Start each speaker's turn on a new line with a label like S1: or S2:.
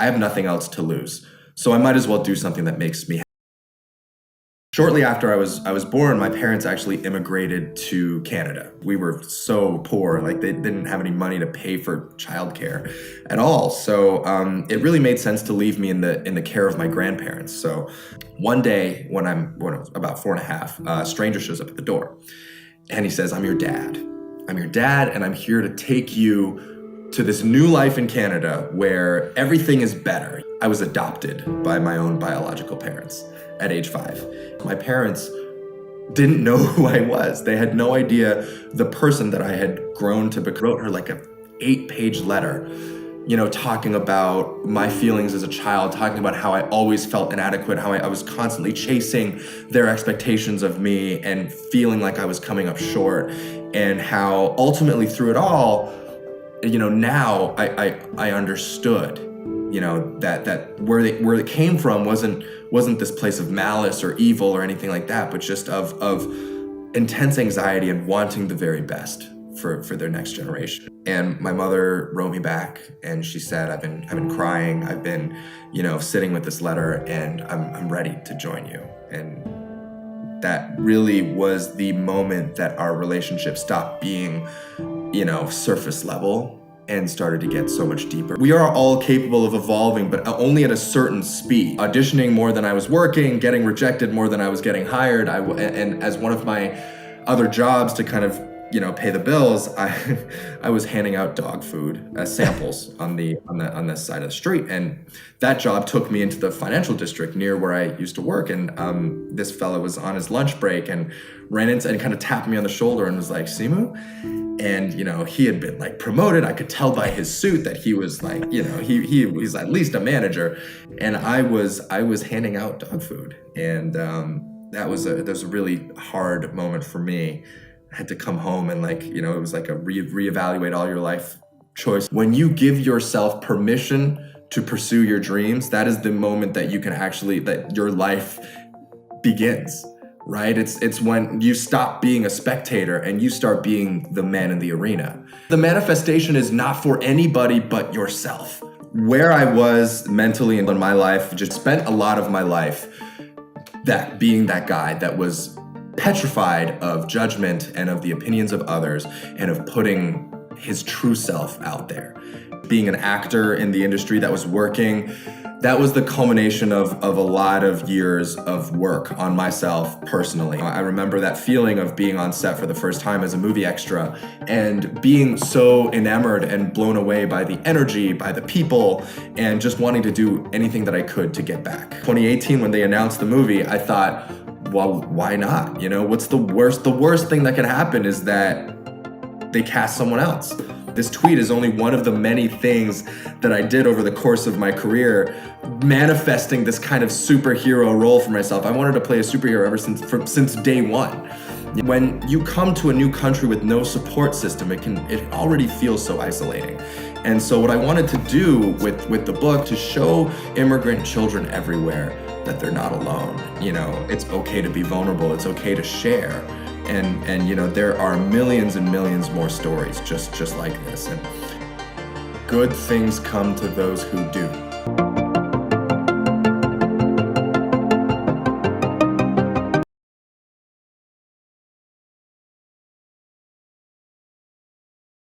S1: I have nothing else to lose. So I might as well do something that makes me happy. Shortly after I was born, my parents actually immigrated to Canada. We were so poor, like they didn't have any money to pay for childcare at all. So it really made sense to leave me in the care of my grandparents. So one day when I was about 4.5, a stranger shows up at the door and he says, I'm your dad, and I'm here to take you to this new life in Canada where everything is better. I was adopted by my own biological parents at age 5. My parents didn't know who I was. They had no idea the person that I had grown to become. I wrote her like a 8-page letter, talking about my feelings as a child, talking about how I always felt inadequate, how I was constantly chasing their expectations of me and feeling like I was coming up short, and how ultimately through it all, now I understood, that where it came from wasn't this place of malice or evil or anything like that, but just of intense anxiety and wanting the very best for their next generation. And my mother wrote me back and she said, I've been crying, I've been, sitting with this letter, and I'm ready to join you. And that really was the moment that our relationship stopped being, surface level and started to get so much deeper. We are all capable of evolving, but only at a certain speed. Auditioning more than I was working, getting rejected more than I was getting hired. And as one of my other jobs to kind of, pay the bills, I was handing out dog food as samples on this side of the street. And that job took me into the financial district near where I used to work. And this fella was on his lunch break and ran into and kind of tapped me on the shoulder and was like, Simu? And, he had been like promoted. I could tell by his suit that he was like, he's at least a manager. And I was handing out dog food. And that was a really hard moment for me. I had to come home and it was like a reevaluate all your life choice. When you give yourself permission to pursue your dreams, that is the moment that you can that your life begins. Right? It's when you stop being a spectator and you start being the man in the arena. The manifestation is not for anybody but yourself. Where I was mentally in my life, just spent a lot of my life being that guy that was petrified of judgment and of the opinions of others and of putting his true self out there. Being an actor in the industry that was working, that was the culmination of a lot of years of work on myself personally. I remember that feeling of being on set for the first time as a movie extra and being so enamored and blown away by the energy, by the people, and just wanting to do anything that I could to get back. 2018, when they announced the movie, I thought, well, why not? What's the worst? The worst thing that can happen is that they cast someone else. This tweet is only one of the many things that I did over the course of my career, manifesting this kind of superhero role for myself. I wanted to play a superhero ever since day one. When you come to a new country with no support system, it already feels so isolating. And so what I wanted to do with the book, to show immigrant children everywhere that they're not alone. It's okay to be vulnerable. It's okay to share. And there are millions and millions more stories just like this. And good things come to those who do.